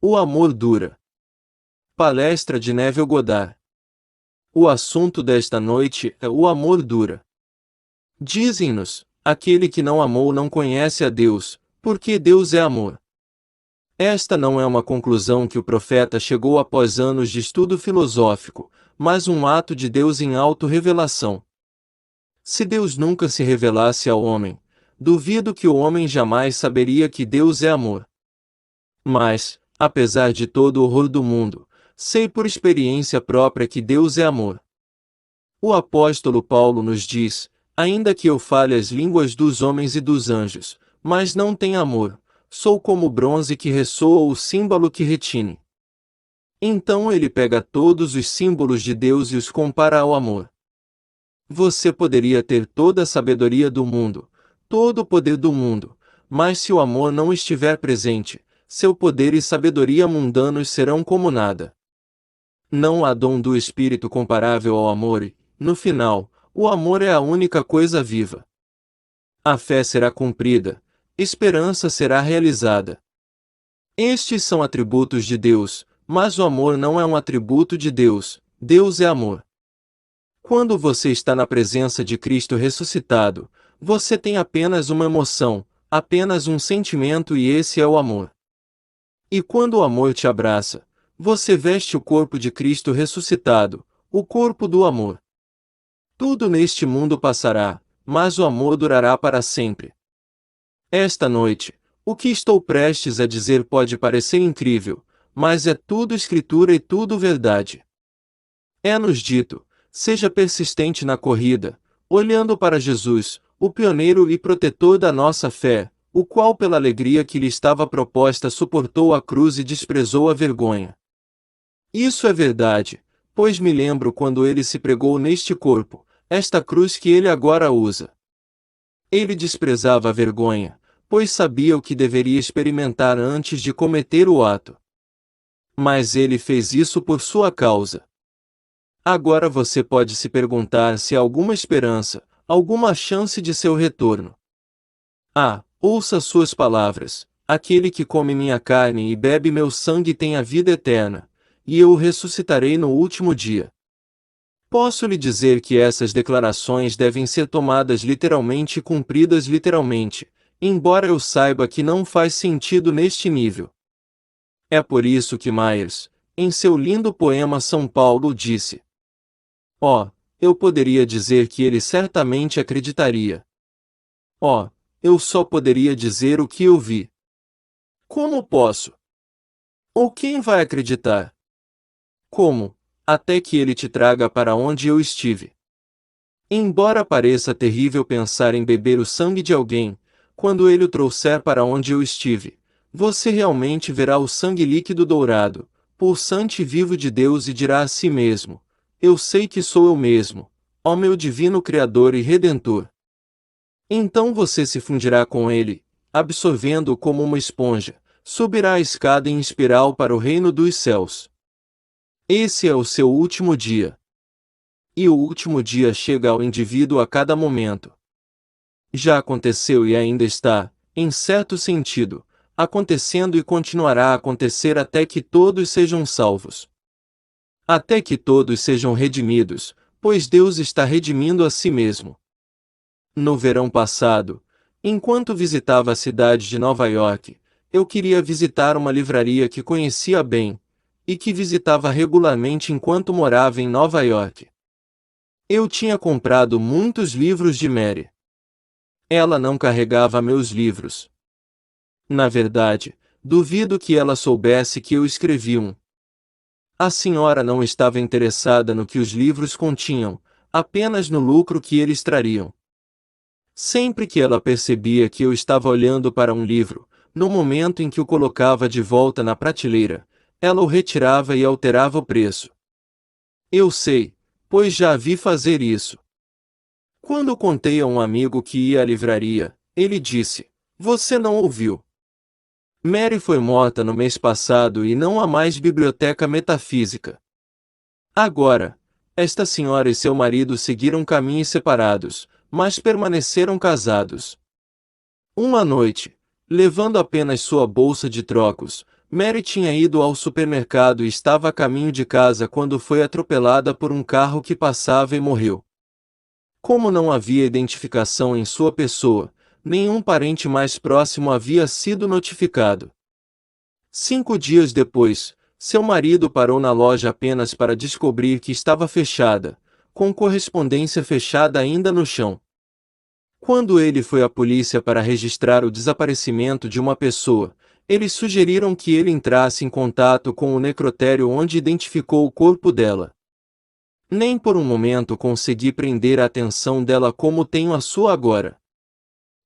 O amor dura. Palestra de Neville Goddard. O assunto desta noite é o amor dura. Dizem-nos, aquele que não amou não conhece a Deus, porque Deus é amor. Esta não é uma conclusão que o profeta chegou após anos de estudo filosófico, mas um ato de Deus em auto-revelação. Se Deus nunca se revelasse ao homem, duvido que o homem jamais saberia que Deus é amor. Mas, apesar de todo o horror do mundo, sei por experiência própria que Deus é amor. O apóstolo Paulo nos diz, ainda que eu fale as línguas dos homens e dos anjos, mas não tenha amor, sou como o bronze que ressoa ou o símbolo que retine. Então ele pega todos os símbolos de Deus e os compara ao amor. Você poderia ter toda a sabedoria do mundo, todo o poder do mundo, mas se o amor não estiver presente, seu poder e sabedoria mundanos serão como nada. Não há dom do Espírito comparável ao amor e, no final, o amor é a única coisa viva. A fé será cumprida, esperança será realizada. Estes são atributos de Deus, mas o amor não é um atributo de Deus, Deus é amor. Quando você está na presença de Cristo ressuscitado, você tem apenas uma emoção, apenas um sentimento e esse é o amor. E quando o amor te abraça, você veste o corpo de Cristo ressuscitado, o corpo do amor. Tudo neste mundo passará, mas o amor durará para sempre. Esta noite, o que estou prestes a dizer pode parecer incrível, mas é tudo Escritura e tudo verdade. É-nos dito, seja persistente na corrida, olhando para Jesus, o pioneiro e protetor da nossa fé, o qual pela alegria que lhe estava proposta suportou a cruz e desprezou a vergonha. Isso é verdade, pois me lembro quando ele se pregou neste corpo, esta cruz que ele agora usa. Ele desprezava a vergonha, pois sabia o que deveria experimentar antes de cometer o ato. Mas ele fez isso por sua causa. Agora você pode se perguntar se há alguma esperança, alguma chance de seu retorno. Ouça suas palavras: aquele que come minha carne e bebe meu sangue tem a vida eterna, e eu o ressuscitarei no último dia. Posso lhe dizer que essas declarações devem ser tomadas literalmente e cumpridas literalmente, embora eu saiba que não faz sentido neste nível. É por isso que Myers, em seu lindo poema São Paulo disse: eu poderia dizer que ele certamente acreditaria. Eu só poderia dizer o que eu vi. Como posso? Ou quem vai acreditar? Como? Até que ele te traga para onde eu estive. Embora pareça terrível pensar em beber o sangue de alguém, quando ele o trouxer para onde eu estive, você realmente verá o sangue líquido dourado, pulsante e vivo de Deus e dirá a si mesmo: eu sei que sou eu mesmo, ó meu divino Criador e Redentor. Então você se fundirá com ele, absorvendo-o como uma esponja, subirá a escada em espiral para o reino dos céus. Esse é o seu último dia. E o último dia chega ao indivíduo a cada momento. Já aconteceu e ainda está, em certo sentido, acontecendo e continuará a acontecer até que todos sejam salvos. Até que todos sejam redimidos, pois Deus está redimindo a si mesmo. No verão passado, enquanto visitava a cidade de Nova York, eu queria visitar uma livraria que conhecia bem, e que visitava regularmente enquanto morava em Nova York. Eu tinha comprado muitos livros de Mary. Ela não carregava meus livros. Na verdade, duvido que ela soubesse que eu escrevi um. A senhora não estava interessada no que os livros continham, apenas no lucro que eles trariam. Sempre que ela percebia que eu estava olhando para um livro, no momento em que o colocava de volta na prateleira, ela o retirava e alterava o preço. Eu sei, pois já a vi fazer isso. Quando contei a um amigo que ia à livraria, ele disse: você não ouviu. Mary foi morta no mês passado e não há mais biblioteca metafísica. Agora, esta senhora e seu marido seguiram caminhos separados, mas permaneceram casados. Uma noite, levando apenas sua bolsa de trocos, Mary tinha ido ao supermercado e estava a caminho de casa quando foi atropelada por um carro que passava e morreu. Como não havia identificação em sua pessoa, nenhum parente mais próximo havia sido notificado. 5 dias depois, seu marido parou na loja apenas para descobrir que estava fechada, com correspondência fechada ainda no chão. Quando ele foi à polícia para registrar o desaparecimento de uma pessoa, eles sugeriram que ele entrasse em contato com o necrotério onde identificou o corpo dela. Nem por um momento consegui prender a atenção dela como tenho a sua agora.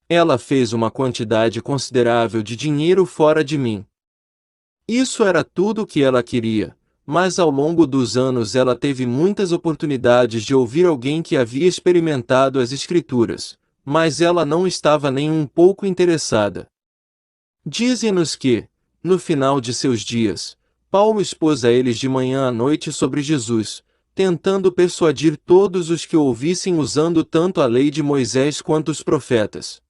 Ela fez uma quantidade considerável de dinheiro fora de mim. Isso era tudo o que ela queria, mas ao longo dos anos ela teve muitas oportunidades de ouvir alguém que havia experimentado as escrituras, mas ela não estava nem um pouco interessada. Dizem-nos que, no final de seus dias, Paulo expôs a eles de manhã à noite sobre Jesus, tentando persuadir todos os que o ouvissem usando tanto a lei de Moisés quanto os profetas.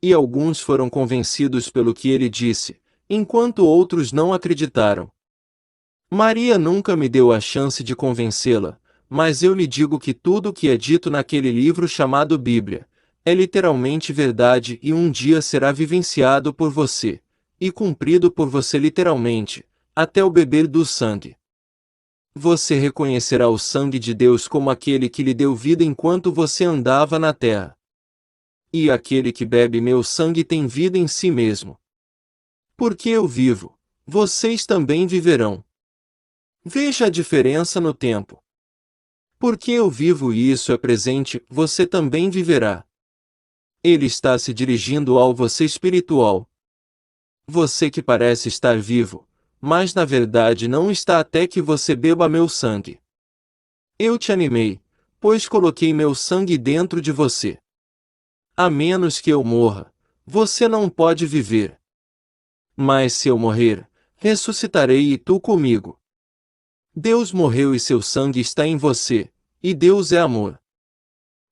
E alguns foram convencidos pelo que ele disse, enquanto outros não acreditaram. Maria nunca me deu a chance de convencê-la, mas eu lhe digo que tudo o que é dito naquele livro chamado Bíblia é literalmente verdade e um dia será vivenciado por você, e cumprido por você literalmente, até o beber do sangue. Você reconhecerá o sangue de Deus como aquele que lhe deu vida enquanto você andava na terra. E aquele que bebe meu sangue tem vida em si mesmo. Porque eu vivo, vocês também viverão. Veja a diferença no tempo. Porque eu vivo e isso é presente, você também viverá. Ele está se dirigindo ao você espiritual. Você que parece estar vivo, mas na verdade não está até que você beba meu sangue. Eu te animei, pois coloquei meu sangue dentro de você. A menos que eu morra, você não pode viver. Mas se eu morrer, ressuscitarei e tu comigo. Deus morreu e seu sangue está em você, e Deus é amor.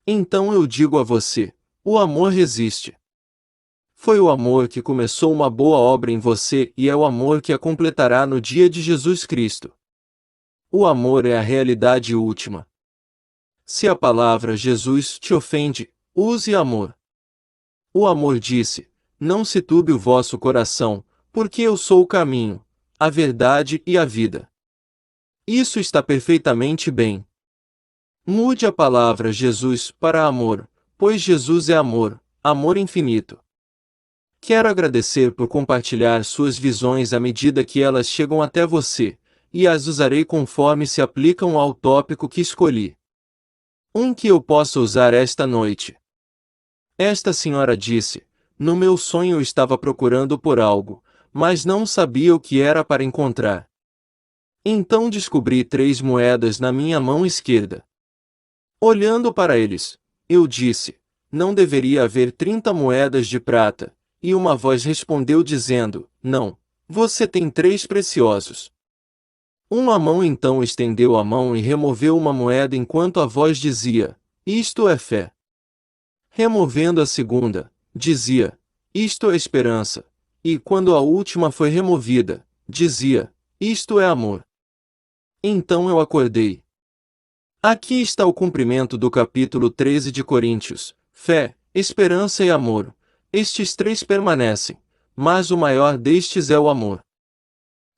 Então eu digo a você, o amor resiste. Foi o amor que começou uma boa obra em você e é o amor que a completará no dia de Jesus Cristo. O amor é a realidade última. Se a palavra Jesus te ofende, use amor. O amor disse, não se turbe o vosso coração, porque eu sou o caminho, a verdade e a vida. Isso está perfeitamente bem. Mude a palavra Jesus para amor, pois Jesus é amor, amor infinito. Quero agradecer por compartilhar suas visões à medida que elas chegam até você, e as usarei conforme se aplicam ao tópico que escolhi. Um que eu posso usar esta noite. Esta senhora disse, no meu sonho eu estava procurando por algo, mas não sabia o que era para encontrar. Então descobri 3 moedas na minha mão esquerda. Olhando para eles, eu disse, não deveria haver 30 moedas de prata, e uma voz respondeu dizendo, não, você tem 3 preciosos. Uma mão então estendeu a mão e removeu uma moeda enquanto a voz dizia, isto é fé. Removendo a segunda, dizia, isto é esperança, e quando a última foi removida, dizia, isto é amor. Então eu acordei. Aqui está o cumprimento do capítulo 13 de Coríntios, fé, esperança e amor. Estes 3 permanecem, mas o maior destes é o amor.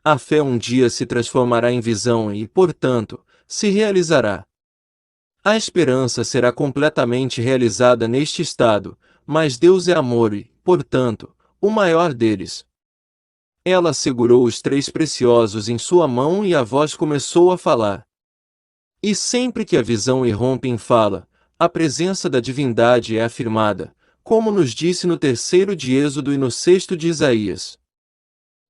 A fé um dia se transformará em visão e, portanto, se realizará. A esperança será completamente realizada neste estado, mas Deus é amor e, portanto, o maior deles. Ela segurou os 3 preciosos em sua mão e a voz começou a falar. E sempre que a visão irrompe em fala, a presença da divindade é afirmada, como nos disse no 3º de Êxodo e no 6º de Isaías.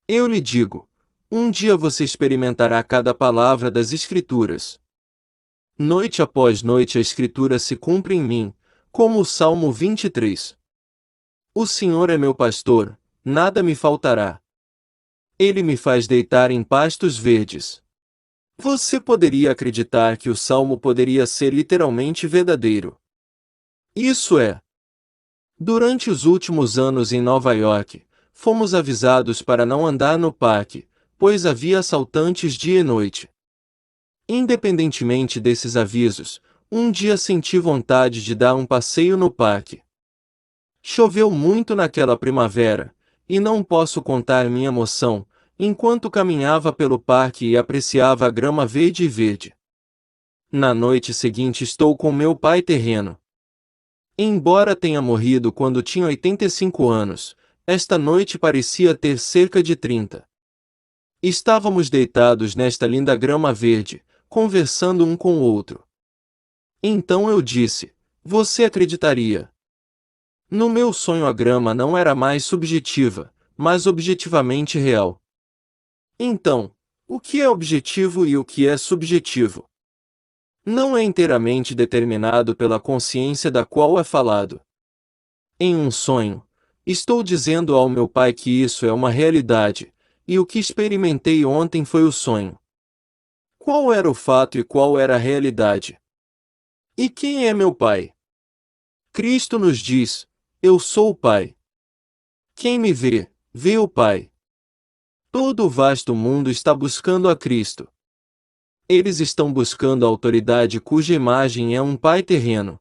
Eu lhe digo, um dia você experimentará cada palavra das Escrituras. Noite após noite a Escritura se cumpre em mim, como o Salmo 23. O Senhor é meu pastor, nada me faltará. Ele me faz deitar em pastos verdes. Você poderia acreditar que o Salmo poderia ser literalmente verdadeiro. Isso é. Durante os últimos anos em Nova York, fomos avisados para não andar no parque, pois havia assaltantes dia e noite. Independentemente desses avisos, um dia senti vontade de dar um passeio no parque. Choveu muito naquela primavera, e não posso contar minha emoção, enquanto caminhava pelo parque e apreciava a grama verde e verde. Na noite seguinte estou com meu pai terreno. Embora tenha morrido quando tinha 85 anos, esta noite parecia ter cerca de 30. Estávamos deitados nesta linda grama verde, conversando um com o outro. Então eu disse: você acreditaria? No meu sonho a grama não era mais subjetiva, mas objetivamente real. Então, o que é objetivo e o que é subjetivo? Não é inteiramente determinado pela consciência da qual é falado. Em um sonho, estou dizendo ao meu pai que isso é uma realidade, e o que experimentei ontem foi o sonho. Qual era o fato e qual era a realidade? E quem é meu pai? Cristo nos diz: eu sou o Pai. Quem me vê, vê o Pai. Todo o vasto mundo está buscando a Cristo. Eles estão buscando a autoridade cuja imagem é um Pai terreno.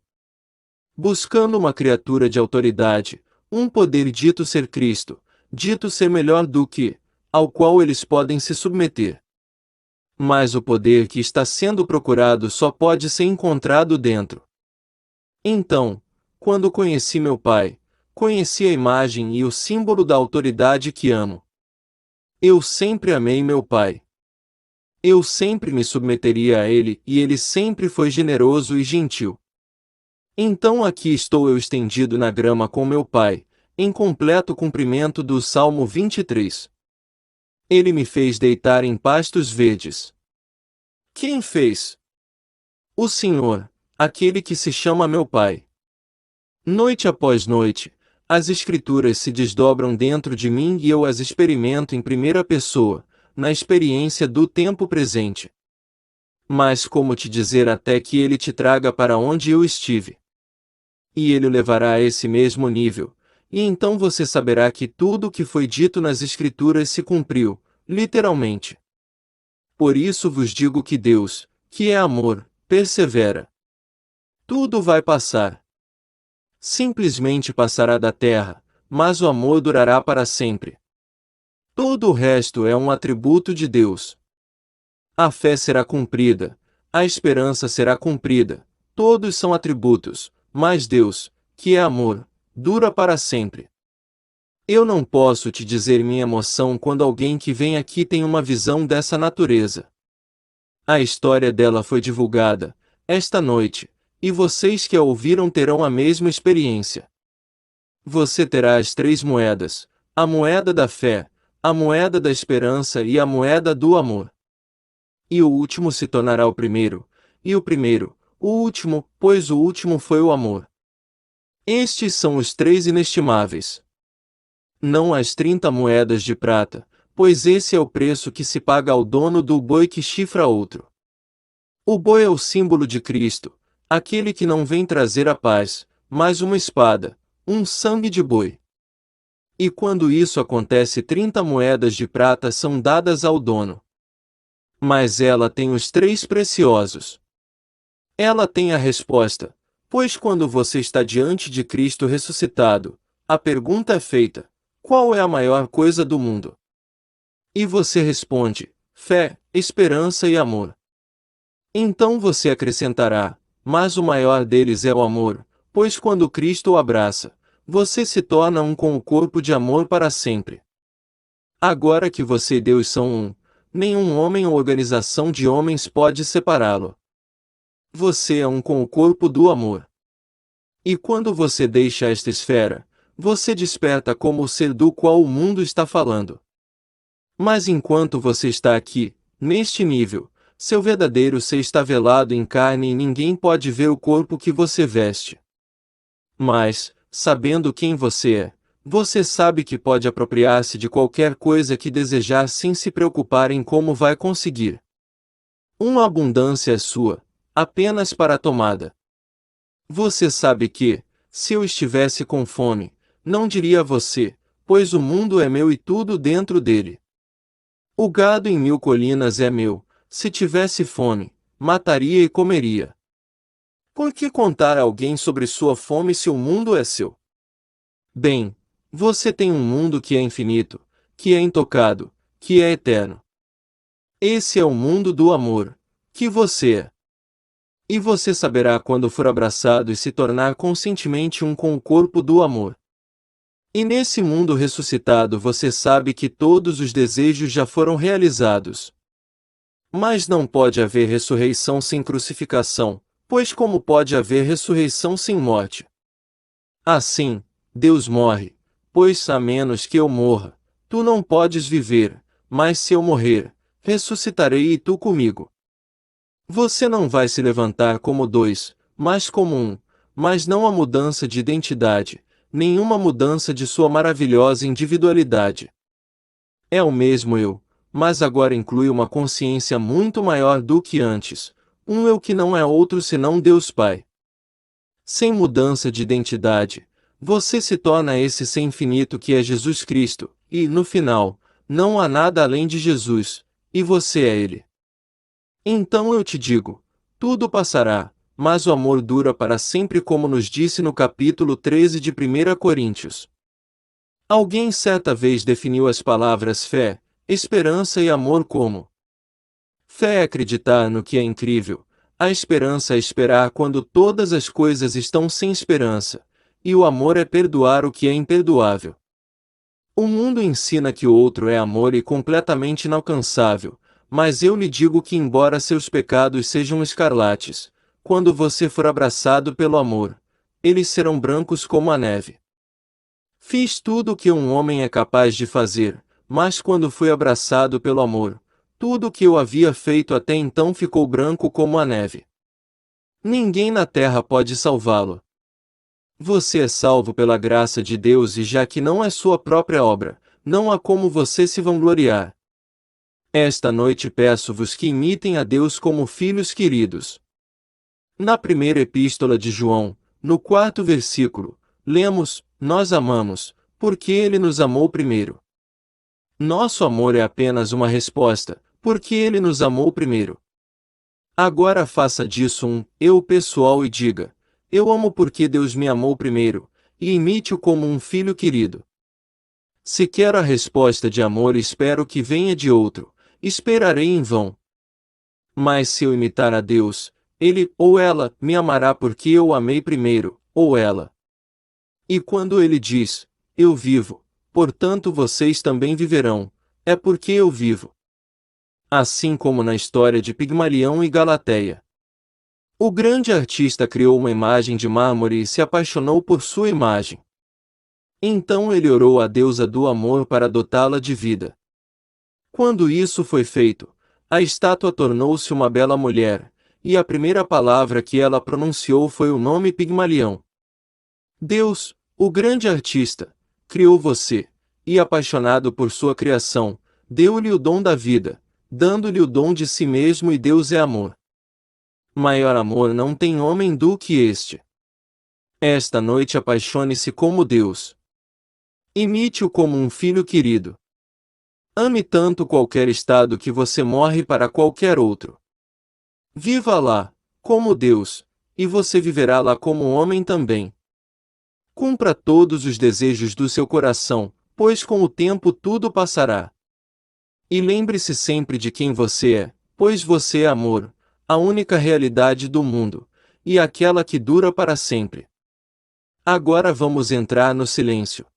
Buscando uma criatura de autoridade, um poder dito ser Cristo, dito ser melhor do que, ao qual eles podem se submeter. Mas o poder que está sendo procurado só pode ser encontrado dentro. Então, quando conheci meu pai, conheci a imagem e o símbolo da autoridade que amo. Eu sempre amei meu pai. Eu sempre me submeteria a ele e ele sempre foi generoso e gentil. Então aqui estou eu estendido na grama com meu pai, em completo cumprimento do Salmo 23. Ele me fez deitar em pastos verdes. Quem fez? O Senhor, aquele que se chama meu pai. Noite após noite, as Escrituras se desdobram dentro de mim e eu as experimento em primeira pessoa, na experiência do tempo presente. Mas como te dizer até que ele te traga para onde eu estive? E ele o levará a esse mesmo nível, e então você saberá que tudo o que foi dito nas Escrituras se cumpriu, literalmente. Por isso vos digo que Deus, que é amor, persevera. Tudo vai passar. Simplesmente passará da terra, mas o amor durará para sempre. Todo o resto é um atributo de Deus. A fé será cumprida, a esperança será cumprida, todos são atributos, mas Deus, que é amor, dura para sempre. Eu não posso te dizer minha emoção quando alguém que vem aqui tem uma visão dessa natureza. A história dela foi divulgada, esta noite, e vocês que a ouviram terão a mesma experiência. Você terá as 3 moedas, a moeda da fé, a moeda da esperança e a moeda do amor. E o último se tornará o primeiro, e o primeiro, o último, pois o último foi o amor. Estes são os 3 inestimáveis. Não as 30 moedas de prata, pois esse é o preço que se paga ao dono do boi que chifra outro. O boi é o símbolo de Cristo, aquele que não vem trazer a paz, mas uma espada, um sangue de boi. E quando isso acontece 30 moedas de prata são dadas ao dono. Mas ela tem os 3 preciosos. Ela tem a resposta, pois quando você está diante de Cristo ressuscitado, a pergunta é feita: qual é a maior coisa do mundo? E você responde: fé, esperança e amor. Então você acrescentará: mas o maior deles é o amor, pois quando Cristo o abraça, você se torna um com o corpo de amor para sempre. Agora que você e Deus são um, nenhum homem ou organização de homens pode separá-lo. Você é um com o corpo do amor. E quando você deixa esta esfera, você desperta como o ser do qual o mundo está falando. Mas enquanto você está aqui, neste nível, seu verdadeiro ser está velado em carne e ninguém pode ver o corpo que você veste. Mas, sabendo quem você é, você sabe que pode apropriar-se de qualquer coisa que desejar sem se preocupar em como vai conseguir. Uma abundância é sua, apenas para a tomada. Você sabe que, se eu estivesse com fome, não diria a você: pois o mundo é meu e tudo dentro dele. O gado em 1000 colinas é meu, se tivesse fome, mataria e comeria. Por que contar a alguém sobre sua fome se o mundo é seu? Bem, você tem um mundo que é infinito, que é intocado, que é eterno. Esse é o mundo do amor, que você é. E você saberá quando for abraçado e se tornar conscientemente um com o corpo do amor. E nesse mundo ressuscitado você sabe que todos os desejos já foram realizados. Mas não pode haver ressurreição sem crucificação, pois como pode haver ressurreição sem morte? Assim, Deus morre, pois a menos que eu morra, tu não podes viver, mas se eu morrer, ressuscitarei e tu comigo. Você não vai se levantar como dois, mas como um, mas não há mudança de identidade, nenhuma mudança de sua maravilhosa individualidade. É o mesmo eu, mas agora inclui uma consciência muito maior do que antes, um eu que não é outro senão Deus Pai. Sem mudança de identidade, você se torna esse ser infinito que é Jesus Cristo, e, no final, não há nada além de Jesus, e você é Ele. Então eu te digo, tudo passará, mas o amor dura para sempre, como nos disse no capítulo 13 de 1 Coríntios. Alguém certa vez definiu as palavras fé, esperança e amor como: fé é acreditar no que é incrível, a esperança é esperar quando todas as coisas estão sem esperança, e o amor é perdoar o que é imperdoável. O mundo ensina que o outro é amor e completamente inalcançável, mas eu lhe digo que embora seus pecados sejam escarlates, quando você for abraçado pelo amor, eles serão brancos como a neve. Fiz tudo o que um homem é capaz de fazer, mas quando fui abraçado pelo amor, tudo o que eu havia feito até então ficou branco como a neve. Ninguém na terra pode salvá-lo. Você é salvo pela graça de Deus e já que não é sua própria obra, não há como você se vangloriar. Esta noite peço-vos que imitem a Deus como filhos queridos. Na primeira epístola de João, no 4º versículo, lemos: nós amamos, porque Ele nos amou primeiro. Nosso amor é apenas uma resposta, porque Ele nos amou primeiro. Agora faça disso um eu pessoal e diga: eu amo porque Deus me amou primeiro, e imite-o como um filho querido. Se quero a resposta de amor e espero que venha de outro, esperarei em vão. Mas se eu imitar a Deus, ele ou ela me amará porque eu o amei primeiro, ou ela. E quando ele diz: eu vivo, portanto vocês também viverão, é porque eu vivo. Assim como na história de Pigmalião e Galateia. O grande artista criou uma imagem de mármore e se apaixonou por sua imagem. Então ele orou à deusa do amor para dotá-la de vida. Quando isso foi feito, a estátua tornou-se uma bela mulher, e a primeira palavra que ela pronunciou foi o nome Pigmalião. Deus, o grande artista, criou você, e apaixonado por sua criação, deu-lhe o dom da vida, dando-lhe o dom de si mesmo, e Deus é amor. Maior amor não tem homem do que este. Esta noite apaixone-se como Deus. Imite-o como um filho querido. Ame tanto qualquer estado que você morre para qualquer outro. Viva lá, como Deus, e você viverá lá como homem também. Cumpra todos os desejos do seu coração, pois com o tempo tudo passará. E lembre-se sempre de quem você é, pois você é amor, a única realidade do mundo, e aquela que dura para sempre. Agora vamos entrar no silêncio.